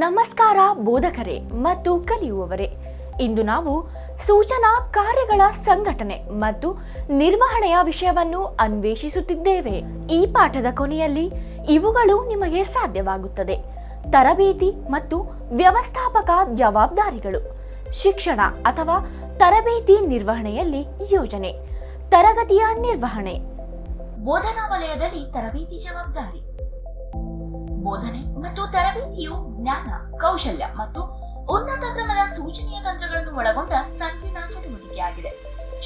ನಮಸ್ಕಾರ ಬೋಧಕರೇ ಮತ್ತು ಕಲಿಯುವವರೇ. ಇಂದು ನಾವು ಸೂಚನಾ ಕಾರ್ಯಗಳ ಸಂಘಟನೆ ಮತ್ತು ನಿರ್ವಹಣೆಯ ವಿಷಯವನ್ನು ಅನ್ವೇಷಿಸುತ್ತಿದ್ದೇವೆ. ಈ ಪಾಠದ ಕೊನೆಯಲ್ಲಿ ಇವುಗಳು ನಿಮಗೆ ಸಾಧ್ಯವಾಗುತ್ತದೆ: ತರಬೇತಿ ಮತ್ತು ವ್ಯವಸ್ಥಾಪಕ ಜವಾಬ್ದಾರಿಗಳು, ಶಿಕ್ಷಣ ಅಥವಾ ತರಬೇತಿ ನಿರ್ವಹಣೆಯಲ್ಲಿ ಯೋಜನೆ, ತರಗತಿಯ ನಿರ್ವಹಣೆ, ಬೋಧನಾ ವಲಯದಲ್ಲಿ ತರಬೇತಿ ಜವಾಬ್ದಾರಿ. ಬೋಧನೆ ಮತ್ತು ತರಬೇತಿಯು ಜ್ಞಾನ, ಕೌಶಲ್ಯ ಮತ್ತು ಉನ್ನತ ಕ್ರಮದ ಸೂಚನೆಯ ತಂತ್ರಗಳನ್ನು ಒಳಗೊಂಡ ಸಂಕೀರ್ಣ ಚಟುವಟಿಕೆಯಾಗಿದೆ.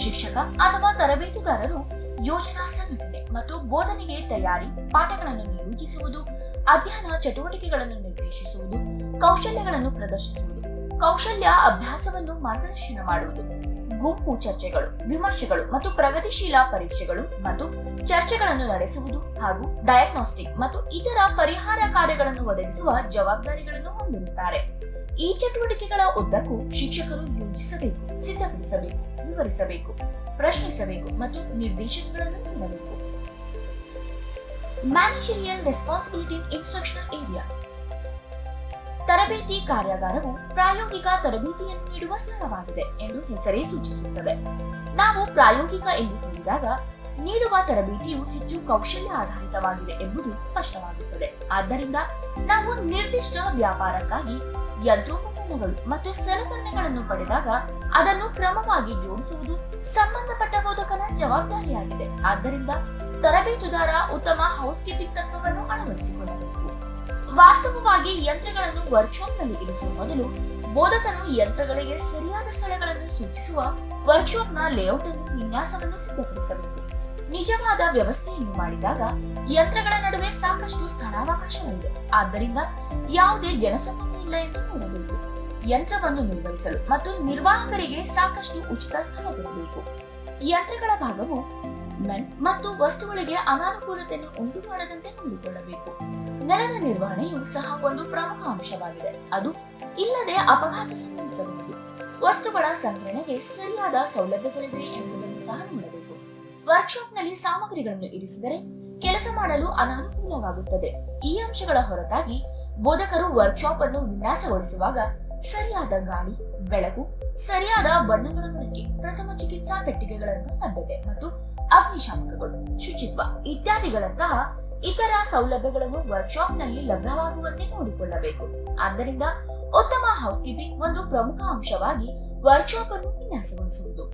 ಶಿಕ್ಷಕ ಅಥವಾ ತರಬೇತುದಾರರು ಯೋಜನಾ ಸಂಘಟನೆ ಮತ್ತು ಬೋಧನೆಗೆ ತಯಾರಿ, ಪಾಠಗಳನ್ನು ನಿಯೋಜಿಸುವುದು, ಅಧ್ಯಯನ ಚಟುವಟಿಕೆಗಳನ್ನು ನಿರ್ದೇಶಿಸುವುದು, ಕೌಶಲ್ಯಗಳನ್ನು ಪ್ರದರ್ಶಿಸುವುದು, ಕೌಶಲ್ಯ ಅಭ್ಯಾಸವನ್ನು ಮಾರ್ಗದರ್ಶನ ಮಾಡುವುದು, ಗುಂಪು ಚರ್ಚೆಗಳು, ವಿಮರ್ಶೆಗಳು ಮತ್ತು ಪ್ರಗತಿಶೀಲ ಪರೀಕ್ಷೆಗಳು ಮತ್ತು ಚರ್ಚೆಗಳನ್ನು ನಡೆಸುವುದು, ಹಾಗೂ ಡಯಾಗ್ನೋಸ್ಟಿಕ್ ಮತ್ತು ಇತರ ಪರಿಹಾರ ಕಾರ್ಯಗಳನ್ನು ಒದಗಿಸುವ ಜವಾಬ್ದಾರಿಗಳನ್ನು ಹೊಂದಿರುತ್ತಾರೆ. ಈ ಚಟುವಟಿಕೆಗಳ ಉದ್ದಕ್ಕೂ ಶಿಕ್ಷಕರು ಯೋಜಿಸಬೇಕು, ಸಿದ್ಧಪಡಿಸಬೇಕು, ವಿವರಿಸಬೇಕು, ಪ್ರಶ್ನಿಸಬೇಕು ಮತ್ತು ನಿರ್ದೇಶನಗಳನ್ನು ನೀಡಬೇಕು. ಮ್ಯಾನೇಜರಿಯಲ್ ರೆಸ್ಪಾನ್ಸಿಬಿಲಿಟಿ ಇನ್ ಇನ್ಸ್ಟ್ರಕ್ಷನಲ್ ಏರಿಯಾ. ತರಬೇತಿ ಕಾರ್ಯಾಗಾರವು ಪ್ರಾಯೋಗಿಕ ತರಬೇತಿಯನ್ನು ನೀಡುವ ಸ್ಥಳವಾಗಿದೆ ಎಂದು ಹೆಸರೇ ಸೂಚಿಸುತ್ತದೆ. ನಾವು ಪ್ರಾಯೋಗಿಕ ಎಂದು ಹೇಳಿದಾಗ ನೀಡುವ ತರಬೇತಿಯು ಹೆಚ್ಚು ಕೌಶಲ್ಯ ಆಧಾರಿತವಾಗಿದೆ ಎಂಬುದು ಸ್ಪಷ್ಟವಾಗುತ್ತದೆ. ಆದ್ದರಿಂದ ನಾವು ನಿರ್ದಿಷ್ಟ ವ್ಯಾಪಾರಕ್ಕಾಗಿ ಯಂತ್ರೋಪಕರಣಗಳು ಮತ್ತು ಸಲಕರಣೆಗಳನ್ನು ಪಡೆದಾಗ ಅದನ್ನು ಕ್ರಮವಾಗಿ ಜೋಡಿಸುವುದು ಸಂಬಂಧಪಟ್ಟ ಬೋಧಕನ ಜವಾಬ್ದಾರಿಯಾಗಿದೆ. ಆದ್ದರಿಂದ ತರಬೇತುದಾರ ಉತ್ತಮ ಹೌಸ್ ಕೀಪಿಂಗ್ ತತ್ವವನ್ನು ಅಳವಡಿಸಿಕೊಳ್ಳಬೇಕು. ವಾಸ್ತವವಾಗಿ ಯಂತ್ರಗಳನ್ನು ವರ್ಕ್ಶಾಪ್ನಲ್ಲಿ ಇರಿಸುವ ಮೊದಲು ಬೋಧಕನು ಯಂತ್ರಗಳಿಗೆ ಸರಿಯಾದ ಸ್ಥಳಗಳನ್ನು ಸೂಚಿಸುವ ವರ್ಕ್ಶಾಪ್ನ ಲೇಔಟ್ ಅನ್ನು ವಿನ್ಯಾಸವನ್ನು ಸಿದ್ಧಪಡಿಸಬೇಕು. ನಿಜವಾದ ವ್ಯವಸ್ಥೆಯನ್ನು ಮಾಡಿದಾಗ ಯಂತ್ರಗಳ ನಡುವೆ ಸಾಕಷ್ಟು ಸ್ಥಳಾವಕಾಶವಿದೆ, ಆದ್ದರಿಂದ ಯಾವುದೇ ಜನಸಂದಣಿ ಇಲ್ಲ ಎಂದು ನೋಡಬೇಕು. ಯಂತ್ರವನ್ನು ನಿರ್ವಹಿಸಲು ಮತ್ತು ನಿರ್ವಾಹಕರಿಗೆ ಸಾಕಷ್ಟು ಉಚಿತ ಸ್ಥಳವಿರಬೇಕು. ಯಂತ್ರಗಳ ಭಾಗವು ಮತ್ತು ವಸ್ತುಗಳಿಗೆ ಅನಾನುಕೂಲತೆಯನ್ನು ಉಂಟು ಮಾಡದಂತೆ ನೋಡಿಕೊಳ್ಳಬೇಕು. ನೆಲದ ನಿರ್ವಹಣೆಯು ಸಹ ಒಂದು ಪ್ರಮುಖ ಅಂಶವಾಗಿದೆ. ಅದು ಇಲ್ಲದೆ ಅಪಘಾತ ಸಂಭವಿಸಬಹುದು. ವಸ್ತುಗಳ ಸಂಗ್ರಹಣೆಗೆ ಸರಿಯಾದ ಸೌಲಭ್ಯಗಳಿವೆ ಎಂಬುದನ್ನು ಸಹ ನೋಡಬೇಕು. ವರ್ಕ್ಶಾಪ್ನಲ್ಲಿ ಸಾಮಗ್ರಿಗಳನ್ನು ಇರಿಸಿದರೆ ಕೆಲಸ ಮಾಡಲು ಅನಾನುಕೂಲವಾಗುತ್ತದೆ. ಈ ಅಂಶಗಳ ಹೊರತಾಗಿ ಬೋಧಕರು ವರ್ಕ್ಶಾಪ್ ಅನ್ನು ವಿನ್ಯಾಸಗೊಳಿಸುವಾಗ ಸರಿಯಾದ ಗಾಳಿ, ಬೆಳಕು, ಸರಿಯಾದ ಬಣ್ಣಗಳ ಬಳಕೆ, ಪ್ರಥಮ ಚಿಕಿತ್ಸಾ ಪೆಟ್ಟಿಗೆಗಳನ್ನು ಲಭ್ಯತೆ ಮತ್ತು ಅಗ್ನಿಶಾಮಕಗಳು, ಶುಚಿತ್ವ ಇತ್ಯಾದಿಗಳಂತಹ ಇತರ ಸೌಲಭ್ಯಗಳನ್ನು ವರ್ಕ್ಶಾಪ್ನಲ್ಲಿ ಲಭ್ಯವಾಗುವಂತೆ ನೋಡಿಕೊಳ್ಳಬೇಕು. ಆದ್ದರಿಂದ ಉತ್ತಮ ಹೌಸ್ ಕೀಪಿಂಗ್ ಒಂದು ಪ್ರಮುಖ ಅಂಶವಾಗಿ ವರ್ಕ್ಶಾಪ್ ಅನ್ನು ವಿನ್ಯಾಸಗೊಳಿಸುವುದು.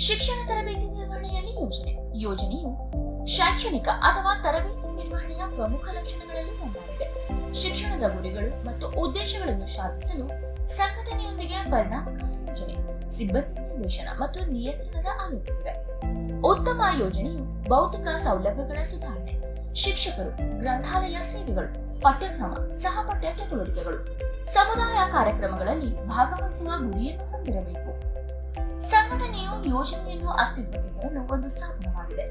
ಶಿಕ್ಷಣ ತರಬೇತಿ ನಿರ್ವಹಣೆಯಲ್ಲಿ ಯೋಜನೆ. ಯೋಜನೆಯು ಶೈಕ್ಷಣಿಕ ಅಥವಾ ತರಬೇತಿ ನಿರ್ವಹಣೆಯ ಪ್ರಮುಖ ಲಕ್ಷಣಗಳಲ್ಲಿ ಒಂದಾಗಿದೆ. ಶಿಕ್ಷಣದ ಗುರಿಗಳು ಮತ್ತು ಉದ್ದೇಶಗಳನ್ನು ಸಾಧಿಸಲು ಸಂಘಟನೆಯೊಂದಿಗೆ ಪರಿಣಾಮಕಾರಿ ಯೋಜನೆ, ಸಿಬ್ಬಂದಿ ನಿರ್ದೇಶನ ಮತ್ತು ನಿಯಂತ್ರಣದ ಆಲೋಚನೆ. ಉತ್ತಮ ಯೋಜನೆಯು ಭೌತಿಕ ಸೌಲಭ್ಯಗಳ ಸುಧಾರಣೆ, ಶಿಕ್ಷಕರು, ಗ್ರಂಥಾಲಯ ಸೇವೆಗಳು, ಪಠ್ಯಕ್ರಮ, ಸಹಪಠ್ಯ ಚಟುವಟಿಕೆಗಳು, ಸಮುದಾಯ ಕಾರ್ಯಕ್ರಮಗಳಲ್ಲಿ ಭಾಗವಹಿಸುವ ಗುರಿಯನ್ನು ಹೊಂದಿರಬೇಕು. ಸಂಘಟನೆಯು ಯೋಜನೆಯನ್ನು ಅಸ್ತಿತ್ವಕ್ಕೆ ತರಲು ಒಂದು ಸಾಧನವಾಗಿದೆ.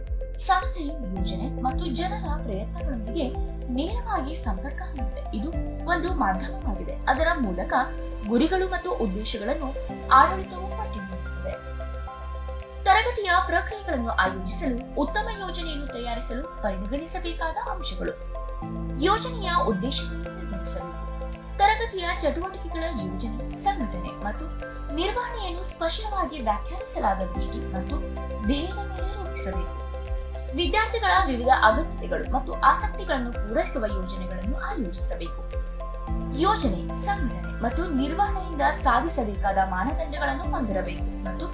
ಸಂಸ್ಥೆಯು ಯೋಜನೆ ಮತ್ತು ಜನರ ಪ್ರಯತ್ನಗಳೊಂದಿಗೆ ನೇರವಾಗಿ ಸಂಪರ್ಕ ಹೊಂದಿದೆ. ಇದು ಒಂದು ಮಾಧ್ಯಮವಾಗಿದೆ. ಅದರ ಮೂಲಕ ಗುರಿಗಳು ಮತ್ತು ಉದ್ದೇಶಗಳನ್ನು ಆಡಳಿತವು ಪಟ್ಟಿಮಾಡುತ್ತದೆ. ತರಗತಿಯ ಪ್ರಕ್ರಿಯೆಗಳನ್ನು ಆಯೋಜಿಸಲು ಉತ್ತಮ ಯೋಜನೆಯನ್ನು ತಯಾರಿಸಲು ಪರಿಗಣಿಸಬೇಕಾದ ಅಂಶಗಳು. ಯೋಜನೆಯ ಉದ್ದೇಶವನ್ನು ನಿರ್ಧರಿಸಬೇಕು. ತರಗತಿಯ ಚಟುವಟಿಕೆಗಳ ಯೋಜನೆ, ಸಂಘಟನೆ ಮತ್ತು ನಿರ್ವಹಣೆಯನ್ನು ಸ್ಪಷ್ಟವಾಗಿ ವ್ಯಾಖ್ಯಾನಿಸಲಾದ ದೃಷ್ಟಿ ಮತ್ತು ಧ್ಯೇಯದ ಮೇಲೆ ರೂಪಿಸಬೇಕು. ವಿದ್ಯಾರ್ಥಿಗಳ ವಿವಿಧ ಅಗತ್ಯತೆಗಳು ಮತ್ತು ಆಸಕ್ತಿಗಳನ್ನು ಪೂರೈಸುವ ಯೋಜನೆಗಳನ್ನು ಆಯೋಜಿಸಬೇಕು. ಯೋಜನೆ, ಸಂಘಟನೆ ಮತ್ತು ನಿರ್ವಹಣೆಯಿಂದ ಸಾಧಿಸಬೇಕಾದ ಮಾನದಂಡಗಳನ್ನು ಹೊಂದಿರಬೇಕು ಮತ್ತು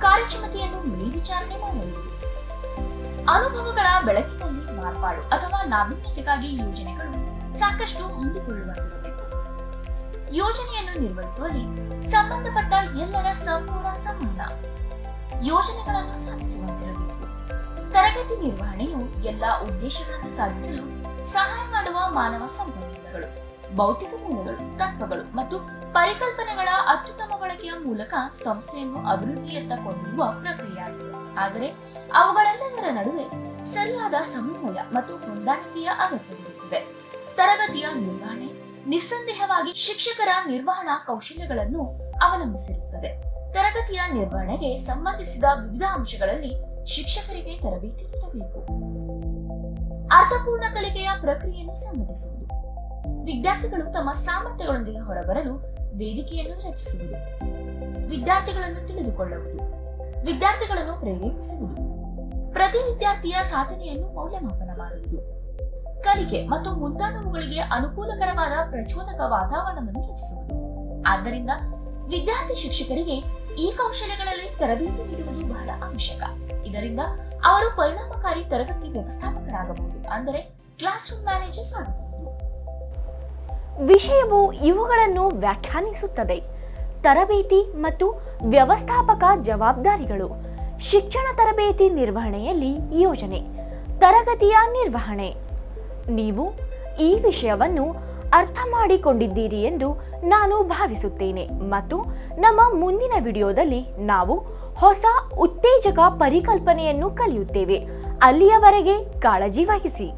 ಕಾರ್ಯಕ್ಷಮತೆಯನ್ನು ಮೇಲ್ವಿಚಾರಣೆ ಮಾಡಬೇಕು. ಅನುಭವಗಳ ಬೆಳಕಿನಲ್ಲಿ ಮಾರ್ಪಾಡು ಅಥವಾ ನಾವೀನ್ಯತೆಗಾಗಿ ಯೋಜನೆಗಳು ಸಾಕಷ್ಟು ಹೊಂದಿಕೊಳ್ಳುವಂತಿರಬೇಕು. ಯೋಜನೆಯನ್ನು ನಿರ್ವಹಿಸುವಲ್ಲಿ ಸಂಬಂಧಪಟ್ಟ ಎಲ್ಲರ ಸಂಪೂರ್ಣ ಸಂವಹನ ಯೋಜನೆಗಳನ್ನು ಸಾಧಿಸುವಂತಿರಬೇಕು. ತರಗತಿ ನಿರ್ವಹಣೆಯು ಎಲ್ಲಾ ಉದ್ದೇಶಗಳನ್ನು ಸಾಧಿಸಲು ಸಹಾಯ ಮಾಡುವ ಮಾನವ ಸಂಪನ್ಮೂಲಗಳು, ಭೌತಿಕ ಮೂಲಗಳು, ತತ್ವಗಳು ಮತ್ತು ಪರಿಕಲ್ಪನೆಗಳ ಅತ್ಯುತ್ತಮ ಬಳಕೆಯ ಮೂಲಕ ಸಂಸ್ಥೆಯನ್ನು ಅಭಿವೃದ್ಧಿಯತ್ತ ಕೊಂಡೊಯ್ಯುವ ಪ್ರಕ್ರಿಯೆಯಾಗಿದೆ. ಆದರೆ ಅವುಗಳೆಲ್ಲದರ ನಡುವೆ ಸರಿಯಾದ ಸಮನ್ವಯ ಮತ್ತು ಹೊಂದಾಣಿಕೆಯ ಅಗತ್ಯವಿರುತ್ತದೆ. ತರಗತಿಯ ನಿರ್ವಹಣೆ ನಿಸ್ಸಂದೇಹವಾಗಿ ಶಿಕ್ಷಕರ ನಿರ್ವಹಣಾ ಕೌಶಲ್ಯಗಳನ್ನು ಅವಲಂಬಿಸಿರುತ್ತದೆ. ತರಗತಿಯ ನಿರ್ವಹಣೆಗೆ ಸಂಬಂಧಿಸಿದ ವಿವಿಧ ಅಂಶಗಳಲ್ಲಿ ಶಿಕ್ಷಕರಿಗೆ ತರಬೇತಿ ನೀಡಬೇಕು. ಅರ್ಥಪೂರ್ಣ ಕಲಿಕೆಯ ಪ್ರಕ್ರಿಯೆಯನ್ನು ಸಂಘಟಿಸುವುದು. ವಿದ್ಯಾರ್ಥಿಗಳು ತಮ್ಮ ಸಾಮರ್ಥ್ಯಗಳೊಂದಿಗೆ ಹೊರಬರಲು ವೇದಿಕೆಯನ್ನು ರಚಿಸುವುದು, ವಿದ್ಯಾರ್ಥಿಗಳನ್ನು ತಿಳಿದುಕೊಳ್ಳುವುದು, ವಿದ್ಯಾರ್ಥಿಗಳನ್ನು ಪ್ರೇರೇಪಿಸುವುದು, ಪ್ರತಿ ವಿದ್ಯಾರ್ಥಿಯ ಸಾಧನೆಯನ್ನು ಮೌಲ್ಯಮಾಪನ ಮಾಡುವುದು, ಕಲಿಕೆ ಮತ್ತು ಮುಂತಾದವುಗಳಿಗೆ ಅನುಕೂಲಕರವಾದ ಪ್ರಚೋದಕ ವಾತಾವರಣವನ್ನು ರಚಿಸುವುದು. ಆದ್ದರಿಂದ ವಿದ್ಯಾರ್ಥಿ ಶಿಕ್ಷಕರಿಗೆ ಈ ಕೌಶಲ್ಯಗಳಲ್ಲಿ ತರಬೇತಿ ನೀಡುವುದು ಬಹಳ ಅವಶ್ಯಕ. ಇದರಿಂದ ಅವರು ಪರಿಣಾಮಕಾರಿ ತರಗತಿ ವ್ಯವಸ್ಥಾಪಕರಾಗಬಹುದು, ಅಂದರೆ ಕ್ಲಾಸ್ ರೂಮ್ ಮ್ಯಾನೇಜರ್ಸ್ ಆಗಬಹುದು. ವಿಷಯವು ಇವುಗಳನ್ನು ವ್ಯಾಖ್ಯಾನಿಸುತ್ತದೆ: ತರಬೇತಿ ಮತ್ತು ವ್ಯವಸ್ಥಾಪಕ ಜವಾಬ್ದಾರಿಗಳು, ಶಿಕ್ಷಣ ತರಬೇತಿ ನಿರ್ವಹಣೆಯಲ್ಲಿ ಯೋಜನೆ, ತರಗತಿಯ ನಿರ್ವಹಣೆ. ನೀವು ಈ ವಿಷಯವನ್ನು ಅರ್ಥ ಮಾಡಿಕೊಂಡಿದ್ದೀರಿ ಎಂದು ನಾನು ಭಾವಿಸುತ್ತೇನೆ ಮತ್ತು ನಮ್ಮ ಮುಂದಿನ ವಿಡಿಯೋದಲ್ಲಿ ನಾವು ಹೊಸ ಉತ್ತೇಜಕ ಪರಿಕಲ್ಪನೆಯನ್ನು ಕಲಿಯುತ್ತೇವೆ. ಅಲ್ಲಿಯವರೆಗೆ ಕಾಳಜಿ ವಹಿಸಿ.